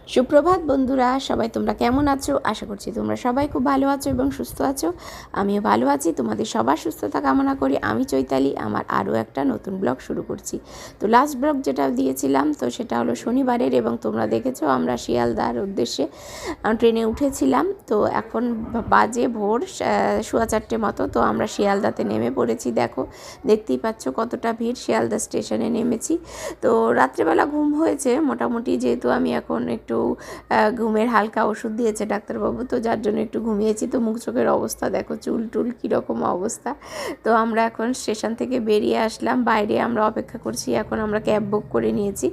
সুপ্রভাত বন্ধুরা, সবাই তোমরা কেমন আছো? আশা করছি তোমরা সবাই খুব ভালো আছো এবং সুস্থ আছো। আমিও ভালো আছি। তোমাদের সবার সুস্থতা কামনা করি। আমি চৈতালি আমার আরও একটা নতুন ব্লগ শুরু করছি। তো লাস্ট ব্লগ যেটা দিয়েছিলাম তো সেটা হলো শনিবারের, এবং তোমরা দেখেছো আমরা শিয়ালদার উদ্দেশ্যে ট্রেনে উঠেছিলাম। তো এখন বাজে ভোর 4:15 মতো। তো আমরা শিয়ালদাতে নেমে পড়েছি। দেখতেই পাচ্ছ কতটা ভিড়। শিয়ালদা স্টেশনে নেমেছি। তো রাত্রেবেলা ঘুম হয়েছে মোটামুটি, যেহেতু আমি এখন একটু ঘুমের হালকা ওষুধ দিয়েছে ডাক্তারবাবু, তো যার জন্য একটু ঘুমিয়েছি। তো মুখ চোখের অবস্থা দেখো, চুল টুল কীরকম অবস্থা। তো আমরা এখন স্টেশন থেকে বেরিয়ে আসলাম, বাইরে আমরা অপেক্ষা করছি। এখন আমরা ক্যাব বুক করে নিয়েছি,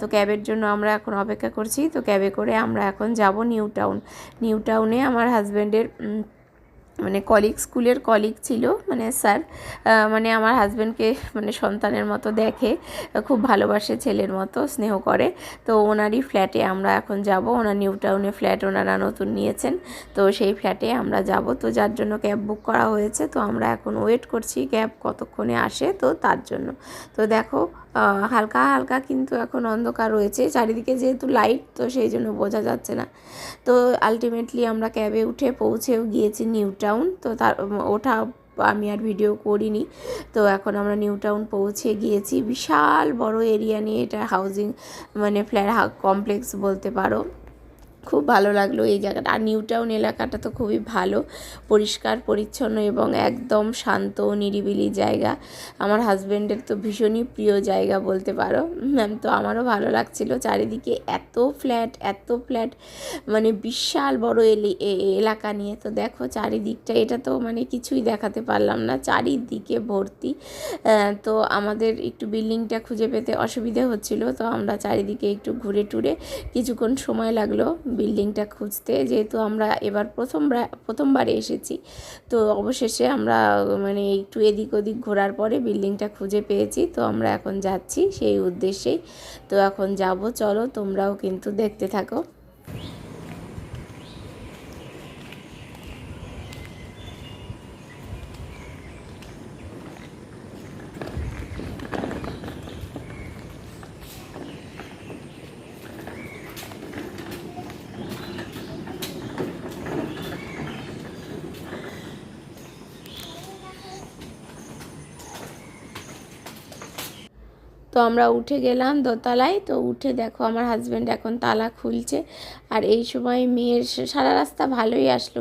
তো ক্যাবের জন্য আমরা এখন অপেক্ষা করছি। তো ক্যাবে করে আমরা এখন যাব নিউ টাউনে। আমার হাজব্যান্ডের মানে স্কুলের কলিগ ছিল, মানে স্যার, মানে আমার হাজব্যান্ডকে মানে সন্তানের মতো দেখে, খুব ভালোবাসে, ছেলের মতো স্নেহ করে। তো ওনারই ফ্ল্যাটে আমরা এখন যাব। ওনার নিউ টাউনে ফ্ল্যাট ওনারা নতুন নিয়েছেন, তো সেই ফ্ল্যাটে আমরা যাব। তো যার জন্য ক্যাব বুক করা হয়েছে। তো আমরা এখন ওয়েট করছি ক্যাব কতক্ষণে আসে, তো তার জন্য। তো দেখো হালকা হালকা কিন্তু এখন অন্ধকার রয়েছে চারিদিকে, যেহেতু লাইট, তো সেই জন্য বোঝা যাচ্ছে না। তো আলটিমেটলি আমরা ক্যাবে উঠে পৌঁছেও গিয়েছি নিউ টাউন। তো তার ওঠা আমি আর ভিডিও করিনি। তো এখন আমরা নিউ টাউন পৌঁছে গিয়েছি। বিশাল বড় এরিয়া নিয়ে এটা হাউজিং, মানে ফ্ল্যাট কমপ্লেক্স বলতে পারো। খুব ভালো লাগলো এই জায়গাটা। আর নিউ টাউন এলাকাটা তো খুবই ভালো, পরিষ্কার পরিচ্ছন্ন এবং একদম শান্ত নিরিবিলি জায়গা। আমার হাজব্যান্ডের তো ভীষণই প্রিয় জায়গা বলতে পারো। তো আমারও ভালো লাগছিল। চারিদিকে এত ফ্ল্যাট, মানে বিশাল বড় এলাকা নিয়ে। তো দেখো চারিদিকটা, এটা তো মানে কিছুই দেখাতে পারলাম না, চারিদিকে ভর্তি। তো আমাদের একটু বিল্ডিংটা খুঁজে পেতে অসুবিধে হচ্ছিল। তো আমরা চারিদিকে একটু ঘুরে টুরে কিছুক্ষণ সময় লাগলো বিল্ডিংটা খুঁজতে, যেহেতু আমরা এবার প্রথমবারে এসেছি। তো অবশেষে আমরা মানে একটু এদিক ওদিক ঘোরার পরে বিল্ডিংটা খুঁজে পেয়েছি। তো আমরা এখন যাচ্ছি সেই উদ্দেশ্যেই। তো এখন যাব, চলো তোমরাও কিন্তু দেখতে থাকো। তো আমরা উঠে গেলাম দোতলায়। তো উঠে দেখো আমার হাজব্যান্ড এখন তালা খুলছে। আর এই সময় মেয়ের সারা রাস্তা ভালোই আসলো,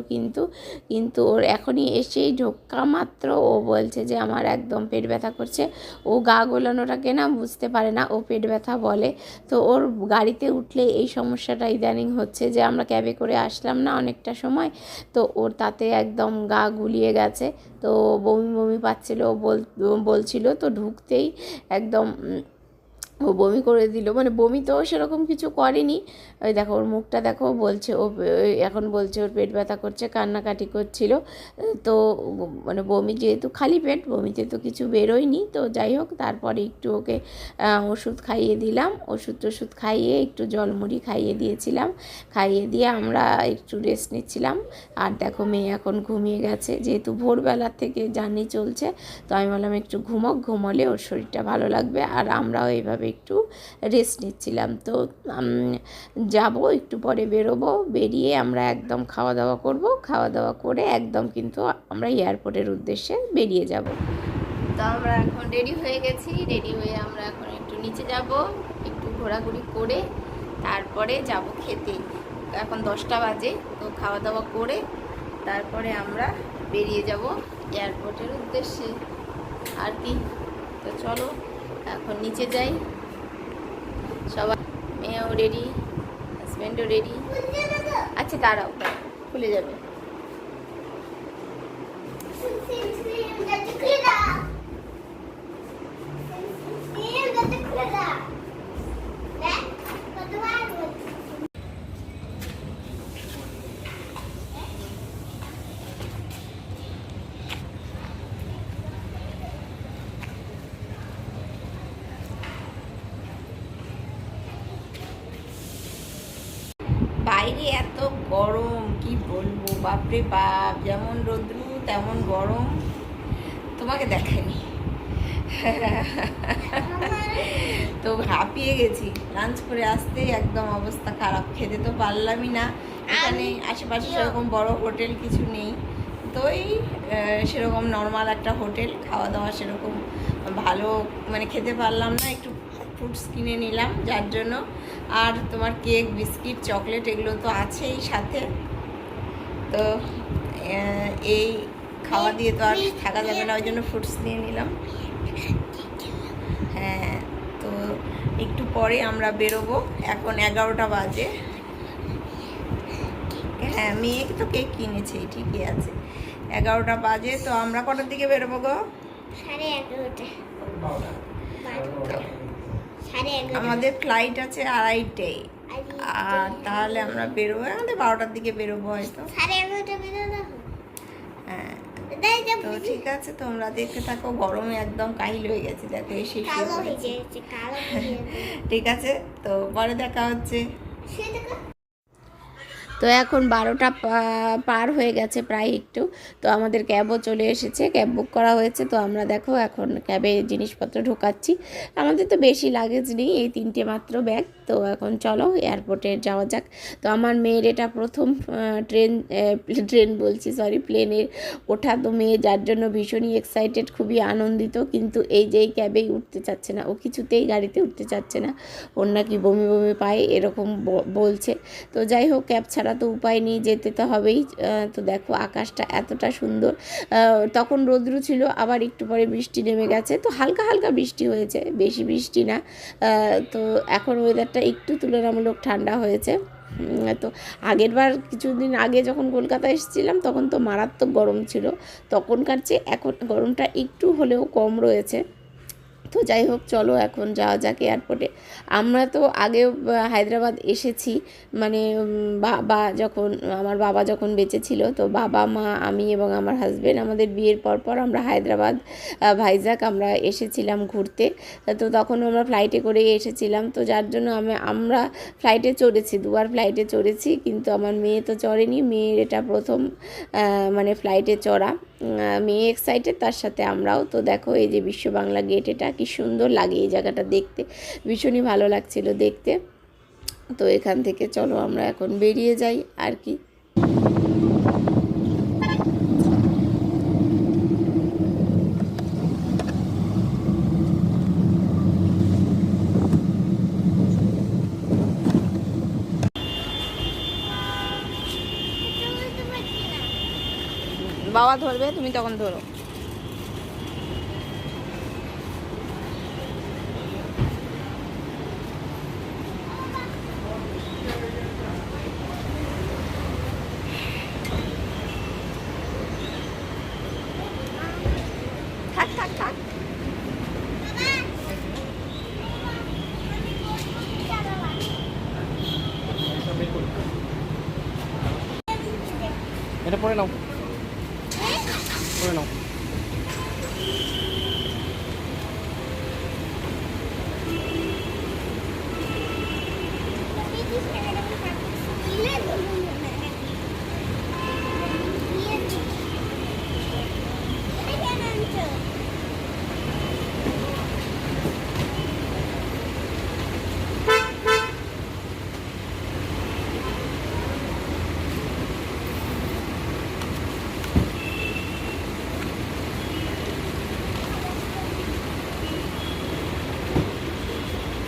কিন্তু ওর এখনই এসেই ঢোকা মাত্র ও বলছে যে আমার একদম পেট ব্যথা করছে। ও গা গোলানোটাকে না বুঝতে পারে না, ও পেট ব্যথা বলে। তো ওর গাড়িতে উঠলে এই সমস্যাটা ইদানিং হচ্ছে, যে আমরা ক্যাবে করে আসলাম না অনেকটা সময়, তো ওর তাতে একদম গা গুলিয়ে গেছে। তো বমি বমি পাচ্ছিল, বলছিল। তো ঢুকতেই একদম ও বমি করে দিল। মানে বমি তো সেরকম কিছু করেনি, ওই দেখো ওর মুখটা দেখো, বলছে ও এখন বলছে ওর পেট ব্যথা করছে, কান্নাকাটি করছিল। তো মানে বমি, যেহেতু খালি পেট, বমিতে তো কিছু বেরোয়নি। তো যাই হোক, তারপরে একটু ওকে ওষুধ খাইয়ে দিলাম, ওষুধ খাইয়ে একটু জলমুড়ি খাইয়ে দিয়েছিলাম। খাইয়ে দিয়ে আমরা একটু রেস্ট নিচ্ছিলাম। আর দেখো মেয়ে এখন ঘুমিয়ে গেছে, যেহেতু ভোরবেলার থেকে জার্নি চলছে। তো আমি বললাম একটু ঘুমোলে ওর শরীরটা ভালো লাগবে। আর আমরাও এইভাবে একটু রেস্ট নিচ্ছিলাম। তো যাব, একটু পরে বেরোবো। বেরিয়ে আমরা একদম খাওয়া দাওয়া করব, খাওয়া দাওয়া করে একদম কিন্তু আমরা এয়ারপোর্টের উদ্দেশ্যে বেরিয়ে যাব। তো আমরা এখন রেডি হয়ে গেছি। রেডি হয়ে আমরা এখন একটু নিচে যাব, একটু ঘোরাঘুরি করে তারপরে যাব খেতে। এখন 10টা বাজে। তো খাওয়া দাওয়া করে তারপরে আমরা বেরিয়ে যাব এয়ারপোর্টের উদ্দেশ্যে আর কি। তো চলো এখন নিচে যাই। সবাই, মেয়েও রেডি, হাজব্যান্ডও রেডি। আচ্ছা দাঁড়াও, খুলে যাবে। বাইরে এত গরম, কি বলবো, বাপরে বাপ, যেমন রোদ্রু তেমন গরম। তোমাকে দেখাইনি, তো হাঁপিয়ে গেছি, লাঞ্চ করে আসতেই একদম অবস্থা খারাপ, খেতে তো পারলামই না। এখানে আশেপাশে সেরকম বড় হোটেল কিছু নেই, তো এই সেরকম নর্মাল একটা হোটেল, খাওয়া দাওয়া সেরকম ভালো মানে খেতে পারলাম না। একটু ফ্রুটস কিনে নিলাম যার জন্য, আর তোমার কেক, বিস্কিট, চকলেট এগুলো তো আছেই সাথে। তো এই খাওয়া দিয়ে তো আর থাকা যাবে না, ওই জন্য ফ্রুটস নিয়ে নিলাম। হ্যাঁ, তো একটু পরে আমরা বেরোবো, এখন 11টা বাজে। হ্যাঁ, মেয়ে তো কেক কিনেছে, ঠিকই আছে। 11টা বাজে, তো আমরা কটার দিকে বেরোবো গো? 11:30। আমাদের ফ্লাইট আছে 2:30টায়, আর তাহলে আমরা বেরোবো আমাদের 12টার দিকে বেরোবো হয়তো। হ্যাঁ, তো ঠিক আছে, তোমরা দেখতে থাকো। গরমে একদম কাহিল হয়ে গেছে, দেখো এসে ঠিক আছে, তো পরে দেখা হচ্ছে। তো এখন 12টা পার হয়ে গেছে প্রায় একটু, তো আমাদের ক্যাবও চলে এসেছে, ক্যাব বুক করা হয়েছে। তো আমরা দেখো এখন ক্যাবে জিনিসপত্র ঢোকাচ্ছি। আমাদের তো বেশি লাগেজ নেই, এই 3টে মাত্র ব্যাগ। তো এখন চলো এয়ারপোর্টে যাওয়া যাক। তো আমার মেয়ের এটা প্রথম ট্রেন বলছি, সরি, প্লেনের ওঠা। তো মেয়ে যার জন্য ভীষণই এক্সাইটেড, খুবই আনন্দিত, কিন্তু এই যে এই ক্যাবেই উঠতে চাচ্ছে না, ও কিছুতেই গাড়িতে উঠতে চাচ্ছে না, ওর নাকি বমি বমি পায় এরকম বলছে। তো যাই হোক, ক্যাব ছাড়া তো উপায় নেই, যেতে তো হবেই। তো দেখো আকাশটা এতটা সুন্দর, তখন রৌদ্র ছিল, আবার একটু পরে বৃষ্টি নেমে গেছে, তো হালকা হালকা বৃষ্টি হয়েছে, বেশি বৃষ্টি না। তো এখন ওয়েদারটা একটু তুলনামূলক ঠান্ডা হয়েছে। তো আগেরবার কিছুদিন আগে যখন কলকাতা এসেছিলাম তখন তো মারাত্মক গরম ছিল, তখনকার চেয়ে এখন গরমটা একটু হলেও কম রয়েছে। তো যাই হোক, চলো এখন যাওয়া যাক এয়ারপোর্টে। আমরা তো আগেও হায়দ্রাবাদ এসেছি, মানে আমার বাবা যখন বেঁচে ছিল, তো বাবা, মা, আমি এবং আমার হাজব্যান্ড আমাদের বিয়ের পর আমরা হায়দ্রাবাদ, ভাইজাগ আমরা এসেছিলাম ঘুরতে। তো তখন আমরা ফ্লাইটে করেই এসেছিলাম, তো যার জন্য আমরা ফ্লাইটে চড়েছি, 2বার ফ্লাইটে চড়েছি, কিন্তু আমার মেয়ে তো চড়েনি। মেয়ের এটা প্রথম মানে ফ্লাইটে চড়া। মেয়ে এক্সাইটেড, তার সাথে আমরাও। তো দেখো এই যে বিশ্ব বাংলা গেট, এটা কি সুন্দর লাগে এই জায়গাটা দেখতে, ভীষণই ভালো লাগছিল দেখতে। তো এখান থেকে চলো আমরা এখন বেরিয়ে যাই আর কি। বাবা ধরবে, তুমি তখন ধরো। থাক থাক থাক। এটা পরে নাও, পরে নাও।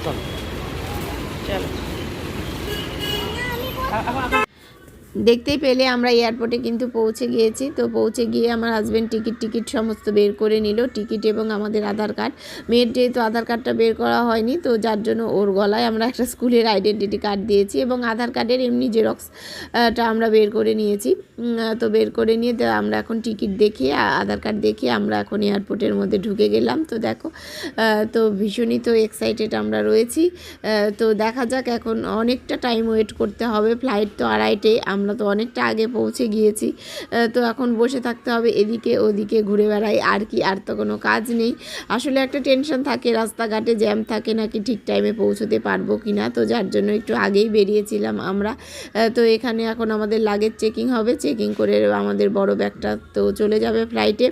চলো চলো, দেখতেই পেলে আমরা এয়ারপোর্টে কিন্তু পৌঁছে গিয়েছি। তো পৌঁছে গিয়ে আমার হাজব্যান্ড টিকিট সমস্ত বের করে নিল, টিকিট এবং আমাদের আধার কার্ড। মেয়ের যেহেতু আধার কার্ডটা বের করা হয়নি, তো যার জন্য ওর গলায় আমরা একটা স্কুলের আইডেন্টিটি কার্ড দিয়েছি, এবং আধার কার্ডের এমনি জেরক্সটা আমরা বের করে নিয়েছি। তো বের করে নিয়ে আমরা এখন টিকিট দেখিয়ে, আধার কার্ড দেখিয়ে আমরা এখন এয়ারপোর্টের মধ্যে ঢুকে গেলাম। তো দেখো, তো ভীষণই তো এক্সাইটেড আমরা রয়েছি। তো দেখা যাক, এখন অনেকটা টাইম ওয়েট করতে হবে, ফ্লাইট তো 2:30, আমরা তো অনেকটা আগে পৌঁছে গিয়েছি। তো এখন বসে থাকতে হবে, এদিকে ওদিকে ঘুরে বেড়াই, আর কি, আর তো কোনো কাজ নেই। আসলে একটা টেনশন থাকে, রাস্তাঘাটে জ্যাম থাকে নাকি ঠিক টাইমে পৌঁছতে পারবো কি না, তো যার জন্য একটু আগেই বেরিয়েছিলাম আমরা। তো এখানে এখন আমাদের লাগেজ চেকিং হবে, চেকিং করে আমাদের বড় ব্যাগটা তো চলে যাবে ফ্লাইটে,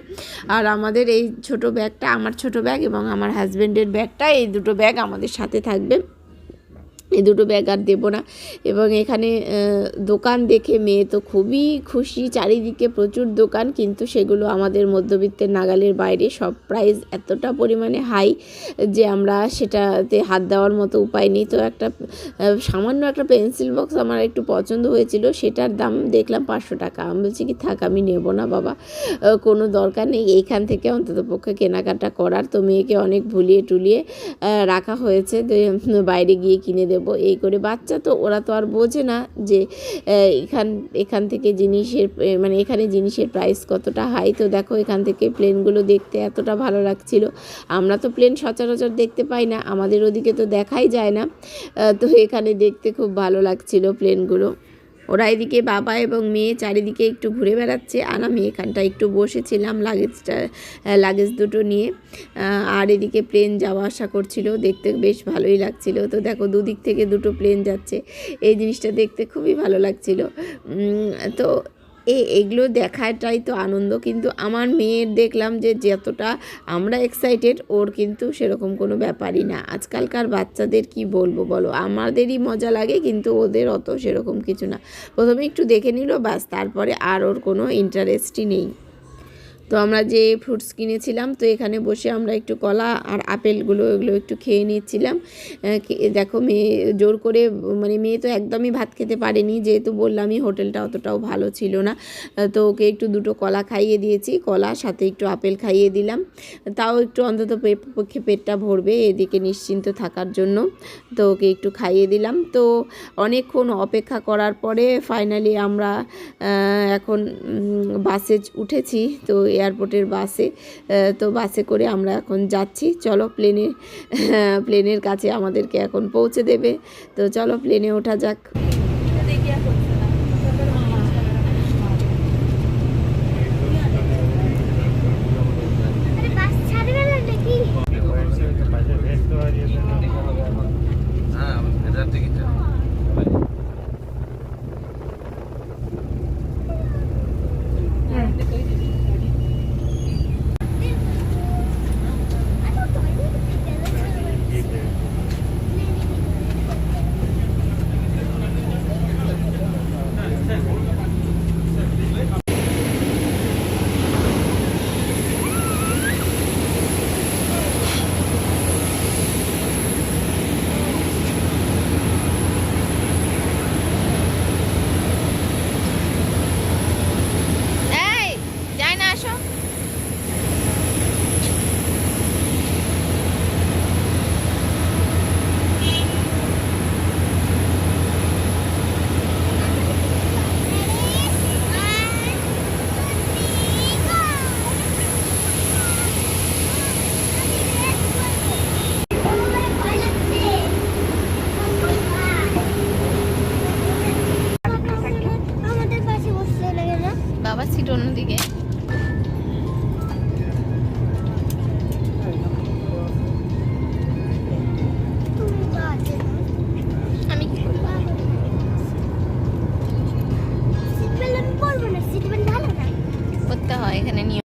আর আমাদের এই ছোট ব্যাগটা, আমার ছোট ব্যাগ এবং আমার হাজব্যান্ডের ব্যাগটা, এই দুটো ব্যাগ আমাদের সাথে থাকবে। এই দুটো ব্যাগ আর দেবো না। এবং এখানে দোকান দেখে মেয়ে তো খুবই খুশি, চারিদিকে প্রচুর দোকান, কিন্তু সেগুলো আমাদের মধ্যবিত্তের নাগালের বাইরে, সব প্রাইস এতটা পরিমাণে হাই যে আমরা সেটাতে হাত দেওয়ার মতো উপায় নেই। তো একটা সামান্য একটা পেন্সিল বক্স আমার একটু পছন্দ হয়েছিল, সেটার দাম দেখলাম 500 টাকা। আমি বলছি কি থাক, আমি নেব না বাবা, কোনো দরকার নেই এইখান থেকে অন্ততপক্ষে কেনাকাটা করার। তো মেয়েকে অনেক ভুলিয়ে টুলিয়ে রাখা হয়েছে, বাইরে গিয়ে কিনে দেব এই করে। বাচ্চা তো, ওরা তো আর বোঝে না যে এখান থেকে জিনিসের মানে এখানে জিনিসের প্রাইস কতটা হাই। তো দেখো এখান থেকে প্লেনগুলো দেখতে এতটা ভালো লাগছিল। আমরা তো প্লেন সচরাচর দেখতে পাই না, আমাদের ওদিকে তো দেখাই যায় না, তো এখানে দেখতে খুব ভালো লাগছিল প্লেনগুলো। ওরা এদিকে বাবা এবং মেয়ে চারিদিকে একটু ঘুরে বেড়াচ্ছে, আর আমি এখানটা একটু বসেছিলাম লাগেজ দুটো নিয়ে। আর এদিকে প্লেন যাওয়া আসা করছিল, দেখতে বেশ ভালোই লাগছিল। তো দেখো দুদিক থেকে দুটো প্লেন যাচ্ছে, এই জিনিসটা দেখতে খুবই ভালো লাগছিল। তো এগুলো দেখাটাই তো আনন্দ। কিন্তু আমার মেয়ের দেখলাম যে যতটা আমরা এক্সাইটেড, ওর কিন্তু সেরকম কোনো ব্যাপারই না। আজকালকার বাচ্চাদের কি বলবো বলো, আমাদেরই মজা লাগে, কিন্তু ওদের অত সেরকম কিছু না। প্রথমে একটু দেখে নিল ব্যাস, তারপরে আর ওর কোনো ইন্টারেস্টই নেই। তো আমরা যে ফ্রুটস কিনেছিলাম, তো এখানে বসে আমরা একটু কলা আর আপেলগুলো এগুলো একটু খেয়ে নিচ্ছিলাম। দেখো মেয়ে জোর করে, মানে মেয়ে তো একদমই ভাত খেতে পারেনি, যেহেতু বললামই হোটেলটা অতটাও ভালো ছিল না। তো ওকে একটু দুটো কলা খাইয়ে দিয়েছি, কলা সাথে একটু আপেল খাইয়ে দিলাম, তাও একটু অন্তত পক্ষে পেটটা ভরবে এদিকে নিশ্চিন্ত থাকার জন্য। তো ওকে একটু খাইয়ে দিলাম। তো অনেকক্ষণ অপেক্ষা করার পরে ফাইনালি আমরা এখন বাসে উঠেছি, তো এয়ারপোর্টের বাসে। তো বাসে করে আমরা এখন যাচ্ছি। চলো প্লেনের কাছে আমাদেরকে এখন পৌঁছে দেবে, তো চলো প্লেনে ওঠা যাক। বাবার সিট অন্যদিকে। আমি কি করবো, করতে হয় এখানে নিয়ে।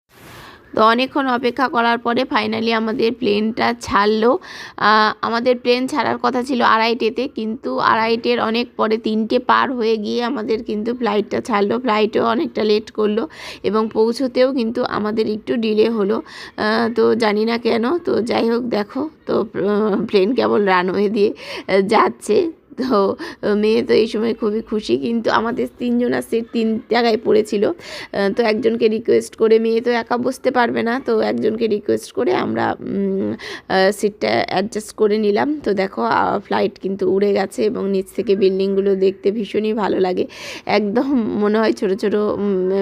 তো অনেকক্ষণ অপেক্ষা করার পরে ফাইনালি আমাদের প্লেনটা ছাড়লো। আমাদের প্লেন ছাড়ার কথা ছিল 2:30-তে, কিন্তু 2:30-এর অনেক পরে 3টে পার হয়ে গিয়ে আমাদের কিন্তু ফ্লাইটটা ছাড়লো। ফ্লাইটেও অনেকটা লেট করলো এবং পৌঁছতেও কিন্তু আমাদের একটু ডিলে হলো। তো জানি না কেন, তো যাই হোক দেখো, তো প্লেন কেবল রানওয়ে দিয়ে যাচ্ছে। তো মেয়ে তো এই সময় খুবই খুশি, কিন্তু আমাদের 3জনের সিট 3 জায়গায় পড়েছিল। তো একজনকে রিকোয়েস্ট করে, মেয়ে তো একা বসতে পারবে না, তো একজনকে রিকোয়েস্ট করে আমরা সিটটা অ্যাডজাস্ট করে নিলাম। তো দেখো ফ্লাইট কিন্তু উড়ে গেছে এবং নিচ থেকে বিল্ডিংগুলো দেখতে ভীষণই ভালো লাগে। একদম মনে হয় ছোটো ছোটো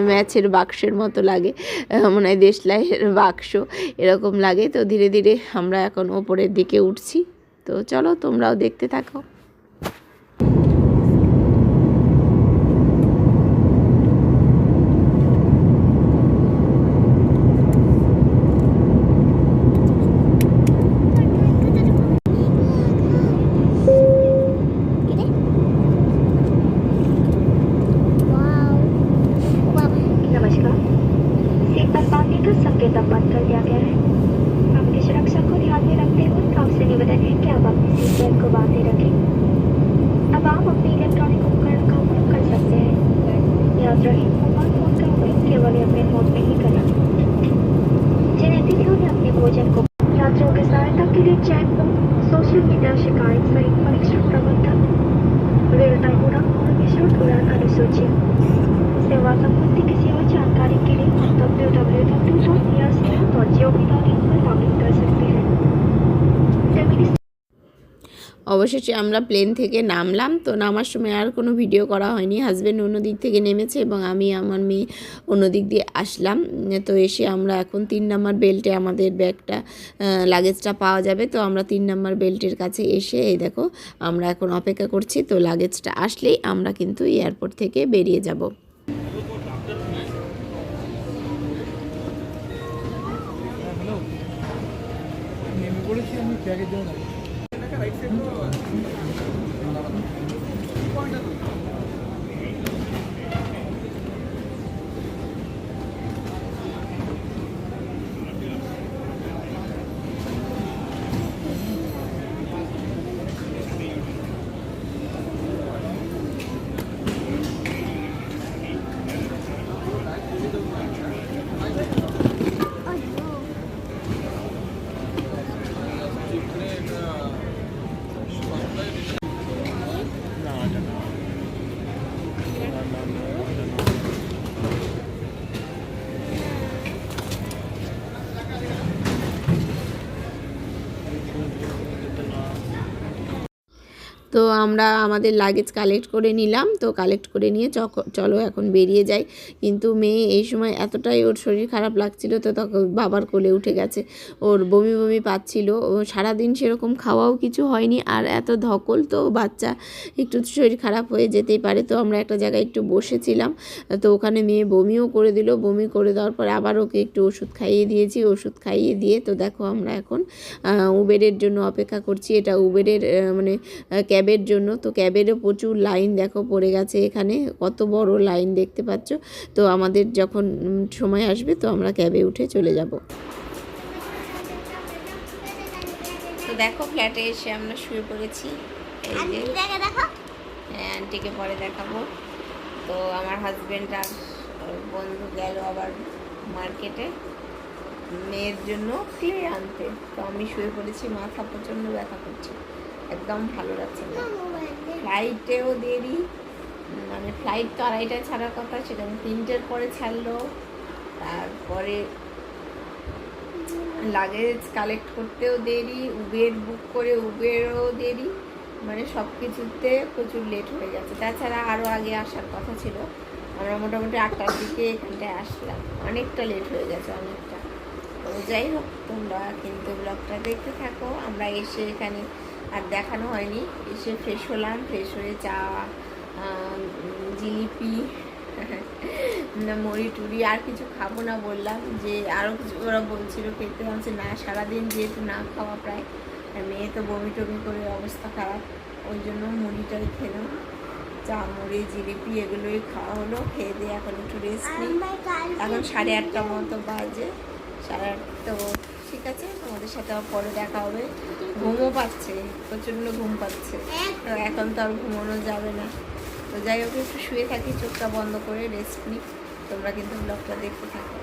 ম্যাচের বাক্সের মতো লাগে, মনে হয় দেশলাইয়ের বাক্স এরকম লাগে। তো ধীরে ধীরে আমরা এখন ওপরের দিকে উঠছি। তো চলো তোমরাও দেখতে থাকো। छूट उड़ान अनुसूची सेवा संबंधी किसी और जानकारी के लिए www.aircea.gov.in पर लॉगिन कर सकते हैं। Terminus অবশেষে আমরা প্লেন থেকে নামলাম। তো নামার সময় আর কোনো ভিডিও করা হয়নি। হাজব্যান্ড অন্য দিক থেকে নেমেছে এবং আমি আমার মেয়ে অন্য দিক দিয়ে আসলাম। তো এসে আমরা এখন 3 নম্বর বেল্টে আমাদের ব্যাগটা লাগেজটা পাওয়া যাবে। তো আমরা 3 নম্বর বেল্টের কাছে এসে এই দেখো আমরা এখন অপেক্ষা করছি। তো লাগেজটা আসলেই আমরা কিন্তু এয়ারপোর্ট থেকে বেরিয়ে যাব। হ্যালো, নেমে পড়েছি আমি ব্যাগের জন্য। তো আমরা আমাদের লাগেজ কালেক্ট করে নিলাম। তো কালেক্ট করে নিয়ে চলো এখন বেরিয়ে যাই। কিন্তু মেয়ে এই সময় এতটাই ওর শরীর খারাপ লাগছিল, তো তখন বাবার কোলে উঠে গেছে। ওর বমি বমি পাচ্ছিল। ও সারাদিন সেরকম খাওয়াও কিছু হয়নি, আর এত ধকল, তো বাচ্চা একটু শরীর খারাপ হয়ে যেতেই পারে। তো আমরা একটা জায়গায় একটু বসেছিলাম। তো ওখানে মেয়ে বমিও করে দিল। বমি করে দেওয়ার পরে আবার ওকে একটু ওষুধ খাইয়ে দিয়েছি। ওষুধ খাইয়ে দিয়ে তো দেখো আমরা এখন উবেরের জন্য অপেক্ষা করছি। এটা উবেরের মানে ক্যাবের জন্য। তো ক্যাবেরও প্রচুর লাইন দেখো পড়ে গেছে, এখানে কত বড় লাইন দেখতে পাচ্ছ। তো আমাদের যখন সময় আসবে তো আমরা ক্যাবে উঠে চলে যাব। তো দেখো ফ্ল্যাটে এসে আমরা শুয়ে পড়েছি। এই যে হ্যাঁ, আন্টিকে পরে দেখাবো। তো আমার হাজবেন্ড আর ওর বন্ধু গেল আবার মার্কেটে মেয়ের জন্য ক্লে আনতে। তো আমি শুয়ে পড়েছি, মাথা প্রচণ্ড ব্যথা করছে, একদম ভালো লাগছে না। ফ্লাইটেও দেরি, মানে ফ্লাইট তো 2:30টায় ছাড়ার কথা, সেখানে 3টের পরে ছাড়লো। তারপরে লাগেজ কালেক্ট করতেও দেরি, উবের বুক করে উবেরও দেরি, মানে সব কিছুতে প্রচুর লেট হয়ে গেছে। তাছাড়া আরও আগে আসার কথা ছিল। আমরা মোটামুটি 8টার দিকে এখানটায় আসলাম, অনেকটা লেট হয়ে গেছে, অনেকটা। তো যাই হোক, তোমরা কিন্তু ব্লগটা দেখতে থাকো। আমরা এসে এখানে আর দেখানো হয়নি, এসে ফ্রেশ হলাম। ফ্রেশ হয়ে চা, জিলিপি, মুড়ি টুড়ি আর কিছু খাবো না বললাম, যে আরও কিছু ওরা বলছিল খেতে। হচ্ছে না, সারাদিন যেহেতু না খাওয়া প্রায়, মেয়ে তো বমি টমি করে অবস্থা খারাপ, ওই জন্য মুড়িটাই খেলাম। চা, মুড়ি, জিলিপি এগুলোই খাওয়া হলো। খেয়ে দিয়ে এখন একটু রেস্ট নিই। এখন 8:30 মতো বাজে, 8:30। তো ঠিক আছে, তোমাদের সাথে আবার পরে দেখা হবে। ঘুমও পাচ্ছে, প্রচণ্ড ঘুম পাচ্ছে। তো এখন তো আর ঘুমানো যাবে না। তো যাই হোক, একটু শুয়ে থাকি চোখটা বন্ধ করে, রেস্ট নিই। তোমরা কিন্তু ব্লগটা দেখতে থাকো।